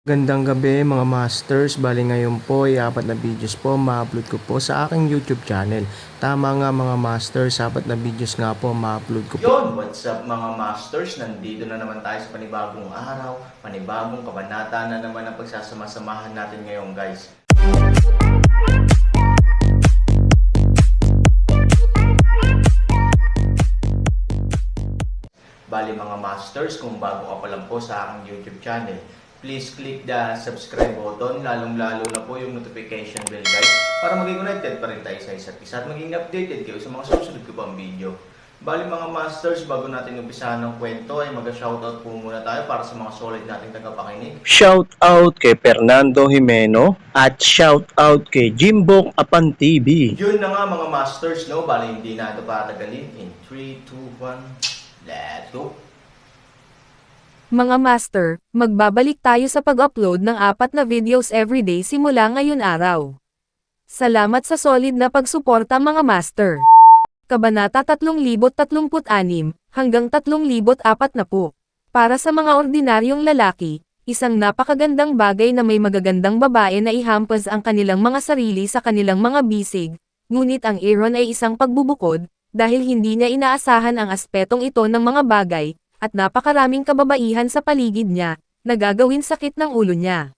Gandang gabi mga masters, bali ngayon po ay 4 na videos po ma-upload ko po sa aking YouTube channel. Tama nga mga masters, 4 na videos nga po ma-upload ko po. Yon, what's up mga masters? Nandito na naman tayo sa panibagong araw, panibagong kabanata na naman ang pagsasama-samahan natin ngayon guys. Bali mga masters, kung bago ka pa lang po sa aking YouTube channel, please click the subscribe button, lalong-lalo na po yung notification bell guys, para maging connected pa rin tayo sa isa't isa at maging updated kayo sa mga susunod ko pang video. Bali mga masters, bago natin umpisahan ng kwento ay mag-shoutout po muna tayo para sa mga solid nating tagapakinig. Shoutout kay Fernando Jimeno at shoutout kay Jimbok Apan TV. Yun na nga mga masters, no? Bali hindi na ito patagalin. In 3, 2, 1, let's go! Mga master, magbabalik tayo sa pag-upload ng 4 na videos everyday simula ngayon araw. Salamat sa solid na pagsuporta mga master. Kabanata 3036 hanggang 3040. Para sa mga ordinaryong lalaki, isang napakagandang bagay na may magagandang babae na ihampas ang kanilang mga sarili sa kanilang mga bisig, ngunit ang Aaron ay isang pagbubukod, dahil hindi niya inaasahan ang aspetong ito ng mga bagay, at napakaraming kababaihan sa paligid niya, na gagawin sakit ng ulo niya.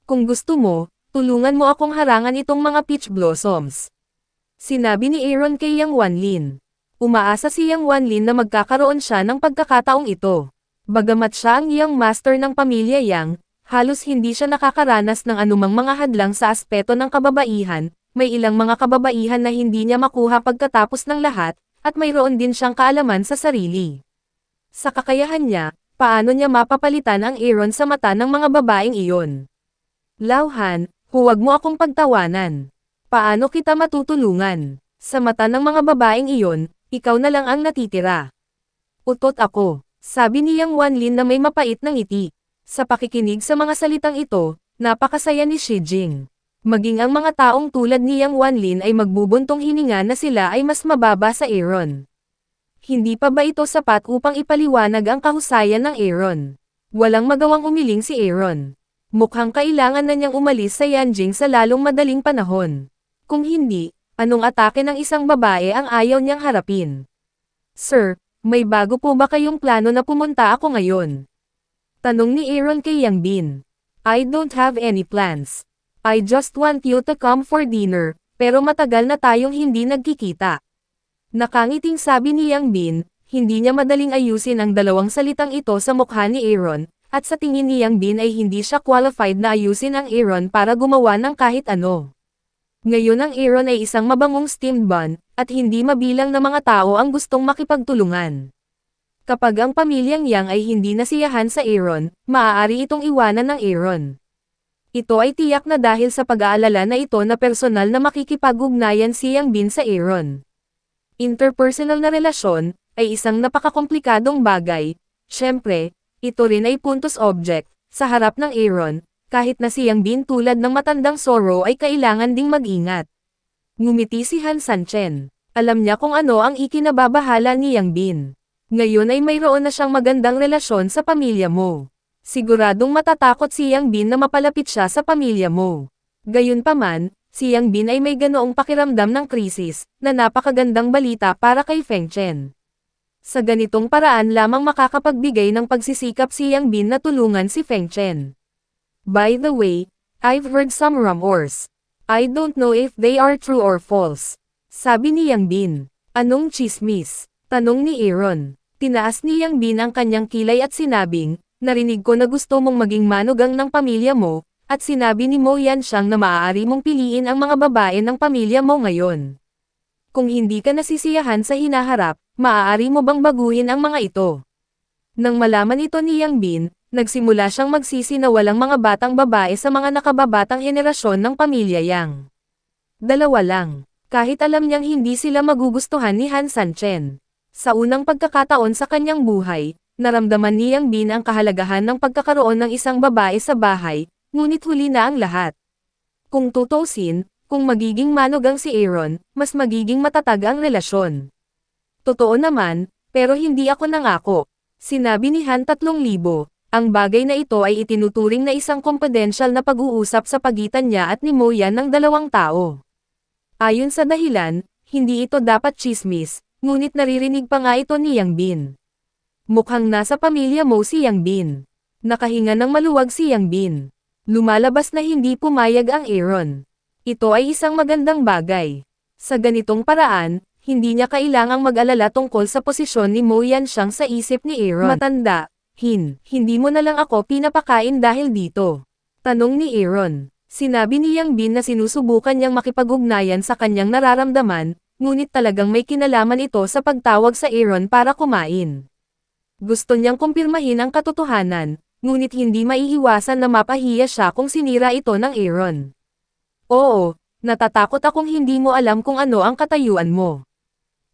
Kung gusto mo, tulungan mo akong harangan itong mga peach blossoms. Sinabi ni Aaron kay Yang Wanlin. Umaasa si Yang Wanlin na magkakaroon siya ng pagkakataong ito. Bagamat siya ang young master ng pamilya Yang, halos hindi siya nakakaranas ng anumang mga hadlang sa aspeto ng kababaihan, may ilang mga kababaihan na hindi niya makuha pagkatapos ng lahat, at mayroon din siyang kaalaman sa sarili. Sa kakayahan niya, paano niya mapapalitan ang Aaron sa mata ng mga babaeng iyon? Lauhan, huwag mo akong pagtawanan. Paano kita matutulungan? Sa mata ng mga babaeng iyon, ikaw na lang ang natitira. Utot ako, sabi ni Yang Wanlin na may mapait na ngiti. Sa pakikinig sa mga salitang ito, napakasaya ni Shi Jing. Maging ang mga taong tulad ni Yang Wanlin ay magbubuntong hininga na sila ay mas mababa sa Aaron. Hindi pa ba ito sapat upang ipaliwanag ang kahusayan ng Aaron? Walang magawang umiling si Aaron. Mukhang kailangan na niyang umalis sa Yanjing sa lalong madaling panahon. Kung hindi, anong atake ng isang babae ang ayaw niyang harapin? Sir, may bago po ba kayong plano na pumunta ako ngayon? Tanong ni Aaron kay Yang Bin. I don't have any plans. I just want you to come for dinner, pero matagal na tayong hindi nagkikita. Nakangiting sabi ni Yang Bin, hindi niya madaling ayusin ang dalawang salitang ito sa mukha ni Aaron, at sa tingin ni Yang Bin ay hindi siya qualified na ayusin ang Aaron para gumawa ng kahit ano. Ngayon ang Aaron ay isang mabangong steamed bun, at hindi mabilang na mga tao ang gustong makipagtulungan. Kapag ang pamilyang Yang ay hindi nasiyahan sa Aaron, maaari itong iwanan ng Aaron. Ito ay tiyak na dahil sa pag-aalala na ito na personal na makikipag-ugnayan si Yang Bin sa Aaron. Interpersonal na relasyon, ay isang napakakomplikadong bagay. Siyempre, ito rin ay puntos object, sa harap ng Aaron, kahit na si Yang Bin tulad ng matandang Zoro ay kailangan ding mag-ingat. Ngumiti si Han Sanchen. Alam niya kung ano ang ikinababahala ni Yang Bin. Ngayon ay mayroon na siyang magandang relasyon sa pamilya mo. Siguradong matatakot si Yang Bin na mapalapit siya sa pamilya mo. Gayunpaman, si Yang Bin ay may ganoong pakiramdam ng krisis, na napakagandang balita para kay Feng Chen. Sa ganitong paraan lamang makakapagbigay ng pagsisikap si Yang Bin na tulungan si Feng Chen. By the way, I've heard some rumors. I don't know if they are true or false. Sabi ni Yang Bin. Anong chismis? Tanong ni Aaron. Tinaas ni Yang Bin ang kanyang kilay at sinabing, narinig ko na gusto mong maging manugang ng pamilya mo, at sinabi ni Mo Yan siyang na maaari mong piliin ang mga babae ng pamilya mo ngayon. Kung hindi ka nasisiyahan sa hinaharap, maaari mo bang baguhin ang mga ito? Nang malaman ito ni Yang Bin, nagsimula siyang magsisi na walang mga batang babae sa mga nakababatang henerasyon ng pamilya Yang. Dalawa lang. Kahit alam niyang hindi sila magugustuhan ni Han Sanchen. Sa unang pagkakataon sa kanyang buhay, naramdaman ni Yang Bin ang kahalagahan ng pagkakaroon ng isang babae sa bahay, ngunit huli na ang lahat. Kung tutuusin, kung magiging manugang si Aaron, mas magiging matatag ang relasyon. Totoo naman, pero hindi ako nangako. Sinabi ni Han 3,000, Ang bagay na ito ay itinuturing na isang confidential na pag-uusap sa pagitan niya at ni Mo Yan ng dalawang tao. Ayon sa dahilan, hindi ito dapat chismis, ngunit naririnig pa nga ito ni Yang Bin. Mukhang nasa pamilya mo si Yang Bin. Nakahinga ng maluwag si Yang Bin. Lumalabas na hindi pumayag ang Aaron. Ito ay isang magandang bagay. Sa ganitong paraan, hindi niya kailangang mag-alala tungkol sa posisyon ni Mo Yan siyang sa isip ni Aaron. Matanda, hindi mo na lang ako pinapakain dahil dito. Tanong ni Aaron. Sinabi ni Yang Bin na sinusubukan niyang makipag-ugnayan sa kanyang nararamdaman, ngunit talagang may kinalaman ito sa pagtawag sa Aaron para kumain. Gusto niyang kumpirmahin ang katotohanan, ngunit hindi maiiwasan na mapahiya siya kung sinira ito ng Aaron. Oo, natatakot akong hindi mo alam kung ano ang katayuan mo.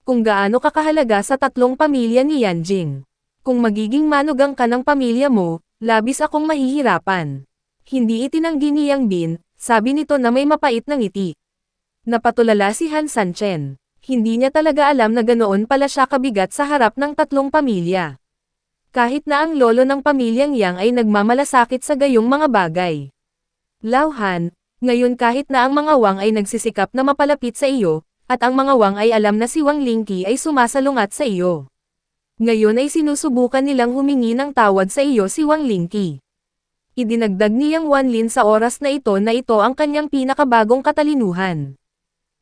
Kung gaano ka kahalaga sa tatlong pamilya ni Yanjing. Kung magiging manugang ka ng pamilya mo, labis akong mahihirapan. Hindi itinanggi ni Yang Bin, sabi nito na may mapait na ngiti. Napatulala si Han Sanchen. Hindi niya talaga alam na ganoon pala siya kabigat sa harap ng tatlong pamilya. Kahit na ang lolo ng pamilyang Yang ay nagmamalasakit sa gayong mga bagay. Lauhan, ngayon kahit na ang mga Wang ay nagsisikap na mapalapit sa iyo, at ang mga Wang ay alam na si Wang Lingqi ay sumasalungat sa iyo. Ngayon ay sinusubukan nilang humingi ng tawad sa iyo si Wang Lingqi. Idinagdag ni Yang Wanlin sa oras na ito ang kanyang pinakabagong katalinuhan.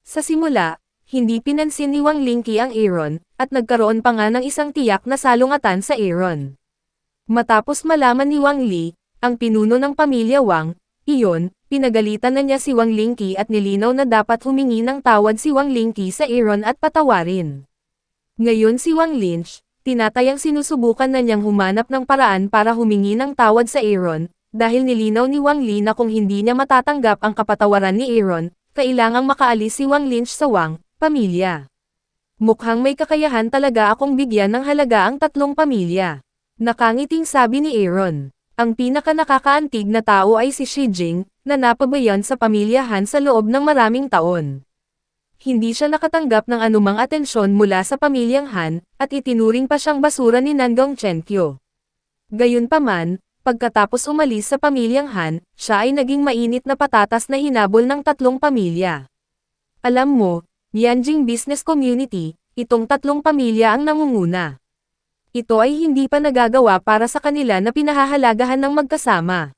Sa simula, hindi pinansin ni Wang Lingqi ang Aaron, at nagkaroon pa nga ng isang tiyak na salungatan sa Aaron. Matapos malaman ni Wang Li, ang pinuno ng pamilya Wang, iyon, pinagalitan na niya si Wang Lingqi at nilinaw na dapat humingi ng tawad si Wang Lingqi sa Aaron at patawarin. Ngayon si Wang Lynch, tinatayang sinusubukan na niyang humanap ng paraan para humingi ng tawad sa Aaron, dahil nilinaw ni Wang Li na kung hindi niya matatanggap ang kapatawaran ni Aaron, kailangang makaalis si Wang Lynch sa Wang, pamilya. Mukhang may kakayahan talaga akong bigyan ng halaga ang tatlong pamilya. Nakangiting sabi ni Aaron. Ang pinaka nakakaantig na tao ay si Shi Jing, na napabayan sa pamilya Han sa loob ng maraming taon. Hindi siya nakatanggap ng anumang atensyon mula sa pamilyang Han, at itinuring pa siyang basura ni Nangong Chenkyo. Gayunpaman, pagkatapos umalis sa pamilyang Han, siya ay naging mainit na patatas na hinabol ng tatlong pamilya. Alam mo, Yanjing Business Community, itong tatlong pamilya ang nangunguna. Ito ay hindi pa nagagawa para sa kanila na pinahahalagahan ng magkasama.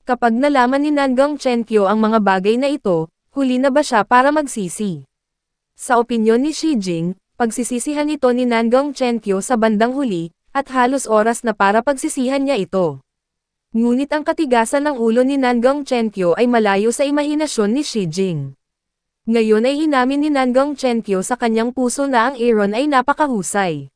Kapag nalaman ni Nangong Chenkyo ang mga bagay na ito, huli na ba siya para magsisi? Sa opinyon ni Shi Jing, pagsisisihan ito ni Nangong Chenkyo sa bandang huli, at halos oras na para pagsisihan niya ito. Ngunit ang katigasan ng ulo ni Nangong Chenkyo ay malayo sa imahinasyon ni Shi Jing. Ngayon ay inamin ni Nangong Chenkyo sa kanyang puso na ang Aaron ay napakahusay.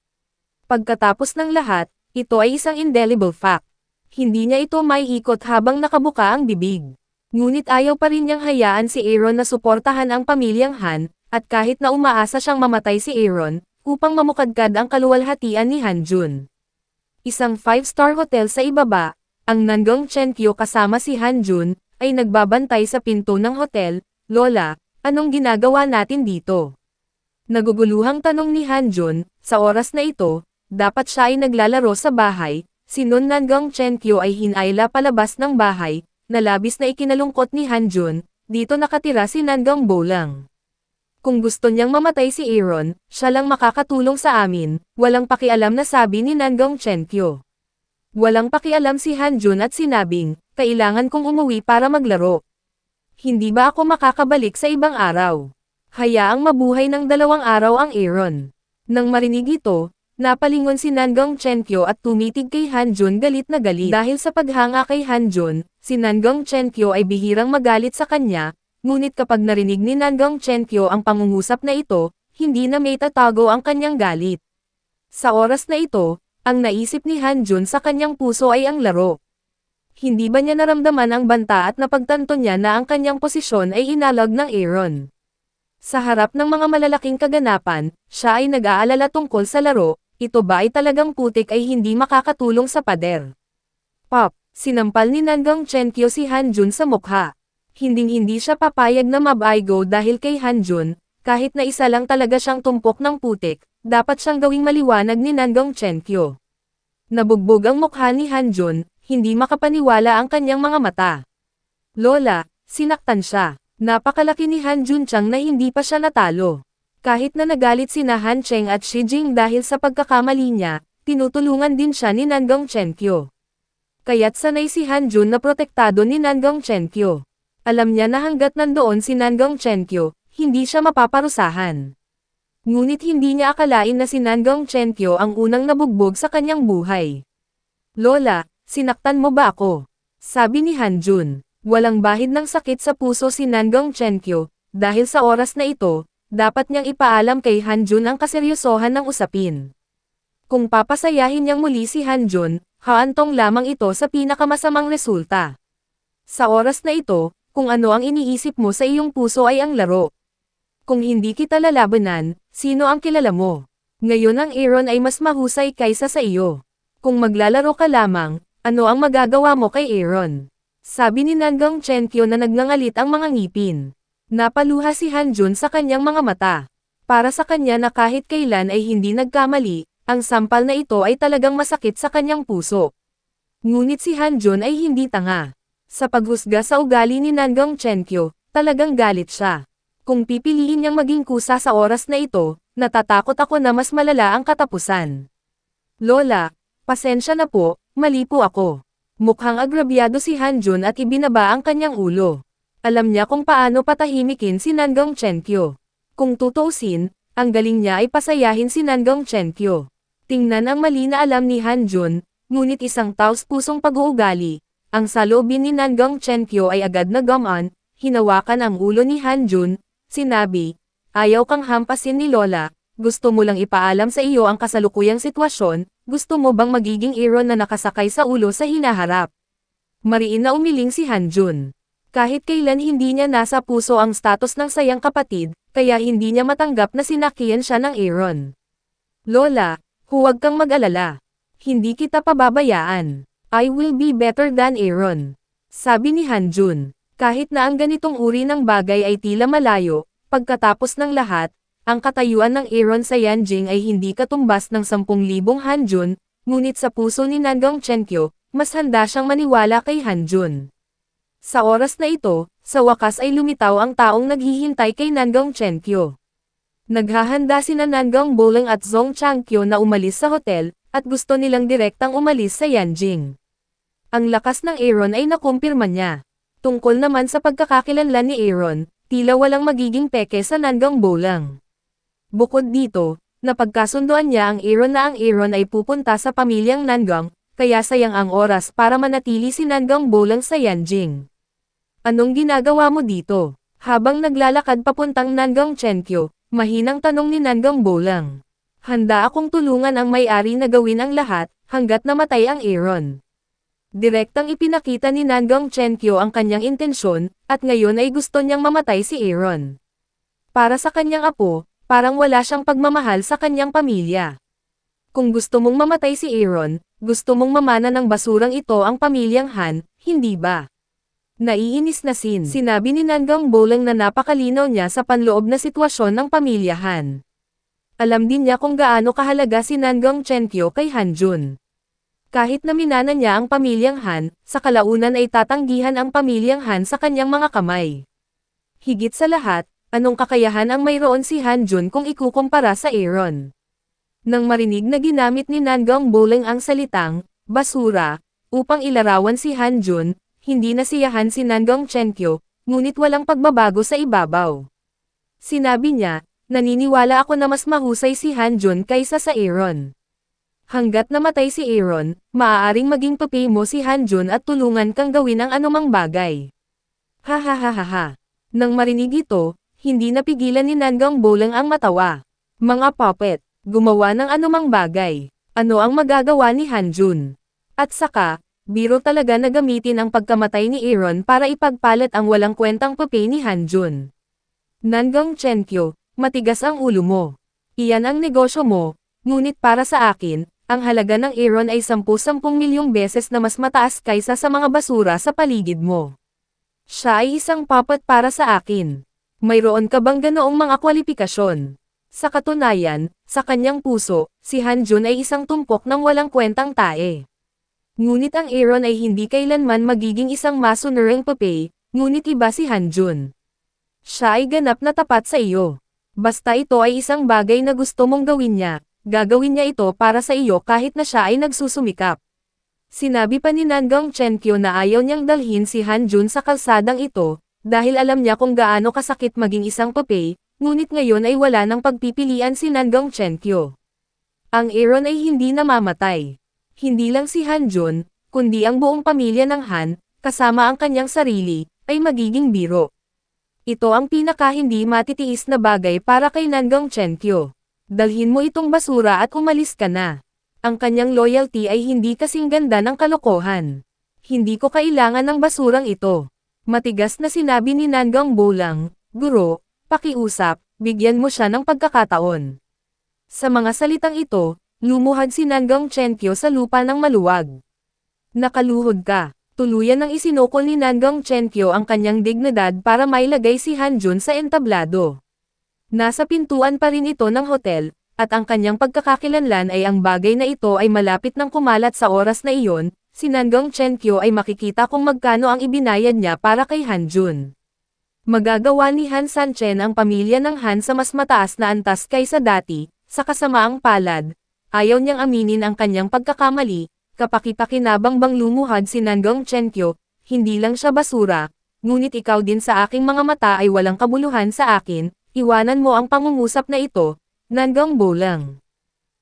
Pagkatapos ng lahat, ito ay isang indelible fact. Hindi niya ito maiikot habang nakabuka ang bibig. Ngunit ayaw pa rin niyang hayaan si Aaron na suportahan ang pamilyang Han, at kahit na umaasa siyang mamatay si Aaron, upang mamukadkad ang kaluwalhatian ni Hanjun. Isang 5-star hotel sa ibaba, ang Nangong Chenkyo kasama si Hanjun, ay nagbabantay sa pinto ng hotel. Lola, anong ginagawa natin dito? Naguguluhang tanong ni Hanjun. Sa oras na ito, dapat siya ay naglalaro sa bahay. Si Nangong Chenkyo ay hinayla palabas ng bahay, na labis na ikinalungkot ni Hanjun. Dito nakatira si Nangong Bolang. Kung gusto niyang mamatay si Aaron, siya lang makakatulong sa amin. Walang pakialam na sabi ni Nangong Chenkyo. Walang pakialam si Hanjun at sinabing, kailangan kong umuwi para maglaro. Hindi ba ako makakabalik sa ibang araw? Hayaang mabuhay ng 2 araw ang Aaron. Nang marinig ito, napalingon si Nangong Chenkyo at tumitig kay Hanjun galit na galit. Dahil sa paghanga kay Hanjun, si Nangong Chenkyo ay bihirang magalit sa kanya, ngunit kapag narinig ni Nangong Chenkyo ang pangungusap na ito, hindi na may tatago ang kanyang galit. Sa oras na ito, ang naisip ni Hanjun sa kanyang puso ay ang laro. Hindi ba niya naramdaman ang banta at napagtanto niya na ang kanyang posisyon ay inalag ng Aaron? Sa harap ng mga malalaking kaganapan, siya ay nag-aalala tungkol sa laro. Ito ba ay talagang putik ay hindi makakatulong sa pader? Pop, sinampal ni Nangong Chenkyo si Hanjun sa mukha. Hinding-hindi siya papayag na mabaigo dahil kay Hanjun, kahit na isa lang talaga siyang tumpok ng putik, dapat siyang gawing maliwanag ni Nangong Chenkyo. Nabugbog ang mukha ni Hanjun, hindi makapaniwala ang kanyang mga mata. Lola, sinaktan siya. Napakalaki ni Hanjun Chang na hindi pa siya natalo. Kahit na nagalit sina Han Cheng at Shi Jing dahil sa pagkakamali niya, tinutulungan din siya ni Nangong Chenkyo. Kaya't sanay si Hanjun na protektado ni Nangong Chenkyo. Alam niya na hanggat nandoon si Nangong Chenkyo, hindi siya mapaparusahan. Ngunit hindi niya akalain na si Nangong Chenkyo ang unang nabugbog sa kanyang buhay. Lola, sinaktan mo ba ako? Sabi ni Hanjun. Walang bahid ng sakit sa puso si Nangong Chenkyo, dahil sa oras na ito, dapat niyang ipaalam kay Hanjun ang kaseryosohan ng usapin. Kung papasayahin niyang muli si Hanjun, haantong lamang ito sa pinakamasamang resulta. Sa oras na ito, kung ano ang iniisip mo sa iyong puso ay ang laro. Kung hindi kita lalabanan, sino ang kilala mo? Ngayon ang Aaron ay mas mahusay kaysa sa iyo. Kung maglalaro ka lamang, ano ang magagawa mo kay Aaron? Sabi ni Nangong Chenkyo na nagngangalit ang mga ngipin. Napaluha si Hanjun sa kanyang mga mata. Para sa kanya na kahit kailan ay hindi nagkamali, ang sampal na ito ay talagang masakit sa kanyang puso. Ngunit si Hanjun ay hindi tanga. Sa paghusga sa ugali ni Nangong Chenkyo, talagang galit siya. Kung pipiliin niyang maging kusa sa oras na ito, natatakot ako na mas malala ang katapusan. Lola, pasensya na po, mali po ako. Mukhang agrabyado si Hanjun at ibinaba ang kanyang ulo. Alam niya kung paano patahimikin si Nangong Chenkyo. Kung tutuusin, ang galing niya ay pasayahin si Nangong Chenkyo. Tingnan ang mali na alam ni Hanjun, ngunit isang taos-pusong pag-uugali. Ang saloobin ni Nangong Chenkyo ay agad na gumaan, hinawakan ang ulo ni Hanjun, sinabi, ayaw kang hampasin ni Lola, gusto mo lang ipaalam sa iyo ang kasalukuyang sitwasyon, gusto mo bang magiging Aaron na nakasakay sa ulo sa hinaharap? Mariin na umiling si Hanjun. Kahit kailan hindi niya nasa puso ang status ng sayang kapatid, kaya hindi niya matanggap na sinakihan siya ng Aaron. Lola, huwag kang mag-alala. Hindi kita pababayaan. I will be better than Aaron. Sabi ni Hanjun. Kahit na ang ganitong uri ng bagay ay tila malayo, pagkatapos ng lahat, ang katayuan ng Aaron sa Yanjing ay hindi katumbas ng 10,000 Hanjun, ngunit sa puso ni Nangong Chenkyo, mas handa siyang maniwala kay Hanjun. Sa oras na ito, sa wakas ay lumitaw ang taong naghihintay kay Nangong Chenkyo. Naghahanda sina Nangong Bolang at Zong Changkyo na umalis sa hotel, at gusto nilang direktang umalis sa Yanjing. Ang lakas ng Aaron ay nakumpirma niya. Tungkol naman sa pagkakakilanlan ni Aaron, tila walang magiging peke sa Nangong Bolang. Bukod dito, napagkasunduan niya ang Aaron ay pupunta sa pamilyang Nangong, kaya sayang ang oras para manatili si Nangong Bolang sa Yanjing. Anong ginagawa mo dito? Habang naglalakad papuntang Nangong Chenkyo, mahinang tanong ni Nangong Bolang. Handa akong tulungan ang may-ari na gawin ang lahat, hanggat namatay ang Aaron. Direktang ipinakita ni Nangong Chenkyo ang kanyang intensyon, at ngayon ay gusto niyang mamatay si Aaron. Para sa kanyang apo, parang wala siyang pagmamahal sa kanyang pamilya. Kung gusto mong mamatay si Aaron, gusto mong mamana ng basurang ito ang pamilyang Han, hindi ba? Naiinis na sinabi ni Nangong Bolang na napakalinaw niya sa panloob na sitwasyon ng pamilya Han. Alam din niya kung gaano kahalaga si Nangong Chenkyo kay Hanjun. Kahit na minana niya ang pamilyang Han, sa kalaunan ay tatanggihan ang pamilyang Han sa kanyang mga kamay. Higit sa lahat, anong kakayahan ang mayroon si Hanjun kung ikukumpara sa Aaron? Nang marinig na ginamit ni Nangong Bolang ang salitang, basura, upang ilarawan si Hanjun, hindi nasiyahan si Nangong Chenkyo, ngunit walang pagbabago sa ibabaw. Sinabi niya, naniniwala ako na mas mahusay si Hanjun kaysa sa Aaron. Hanggat namatay si Aaron, maaaring maging papi mo si Hanjun at tulungan kang gawin ang anumang bagay. Ha ha ha ha ha. Nang marinig ito, hindi napigilan ni Nangong Bolang ang matawa. Mga puppet, gumawa ng anumang bagay. Ano ang magagawa ni Hanjun? At saka, biro talaga na gamitin ang pagkamatay ni Aaron para ipagpalit ang walang kwentang papi ni Hanjun. Nangong Chenkyo, matigas ang ulo mo. Iyan ang negosyo mo, ngunit para sa akin, ang halaga ng Aaron ay 10-10 milyong beses na mas mataas kaysa sa mga basura sa paligid mo. Siya ay isang puppet para sa akin. Mayroon ka bang ganoong mga kwalifikasyon? Sa katunayan, sa kanyang puso, si Hanjun ay isang tumpok ng walang kwentang tae. Ngunit ang Aaron ay hindi kailanman magiging isang masunuring papay, ngunit iba si Hanjun. Siya ay ganap na tapat sa iyo. Basta ito ay isang bagay na gusto mong gawin niya, gagawin niya ito para sa iyo kahit na siya ay nagsusumikap. Sinabi pa ni Nangang Chenkyo na ayaw niyang dalhin si Hanjun sa kalsadang ito, dahil alam niya kung gaano kasakit maging isang papay, ngunit ngayon ay wala nang pagpipilian si Nangang Chenkyo. Ang Aaron ay hindi namamatay. Hindi lang si Hanjun, kundi ang buong pamilya ng Han, kasama ang kanyang sarili, ay magiging biro. Ito ang pinaka hindi matitiis na bagay para kay Nangang Chenkyo. Dalhin mo itong basura at umalis ka na. Ang kanyang loyalty ay hindi kasing ganda ng kalokohan. Hindi ko kailangan ng basurang ito. Matigas na sinabi ni Nangang Bolang, Guro, pakiusap, bigyan mo siya ng pagkakataon. Sa mga salitang ito, lumuhad si Nangang Chenkyo sa lupa ng maluwag. Nakaluhod ka. Tuluyan ng isinukol ni Nangang Chenkyo ang kanyang dignidad para mailagay si Hanjun sa entablado. Nasa pintuan pa rin ito ng hotel, at ang kanyang pagkakakilanlan ay ang bagay na ito ay malapit ng kumalat sa oras na iyon, si Nangang Chenkyo ay makikita kung magkano ang ibinayad niya para kay Hanjun. Magagawa ni Han Sanchen ang pamilya ng Han sa mas mataas na antas kaysa dati, sa kasamaang palad. Ayaw niyang aminin ang kanyang pagkakamali. Kapaki-pakinabang bang lumuhad si Nangang Chenkyo, hindi lang siya basura, ngunit ikaw din sa aking mga mata ay walang kabuluhan sa akin, iwanan mo ang pangungusap na ito, Nangang Bolang.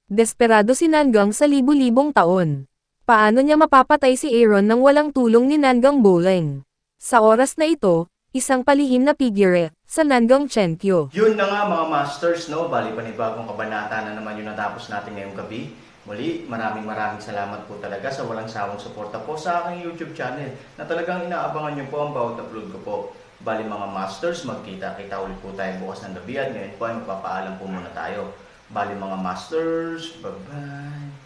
Desperado si Nangang sa libu-libong taon. Paano niya mapapatay si Aaron nang walang tulong ni Nangang Bolang? Sa oras na ito, isang palihim na figure sa Nangang Chenkyo. Yun na nga mga masters, no? Bali panibagong kabanata na naman yung natapos natin ngayong gabi. Muli, maraming salamat po talaga sa walang sawang suporta po sa aking YouTube channel na talagang inaabangan nyo po ang bawat upload ko po. Bali mga masters, magkita-kita ulit po tayo bukas ng gabi at ngayon po ay magpapaalam po muna tayo. Bali mga masters, bye-bye!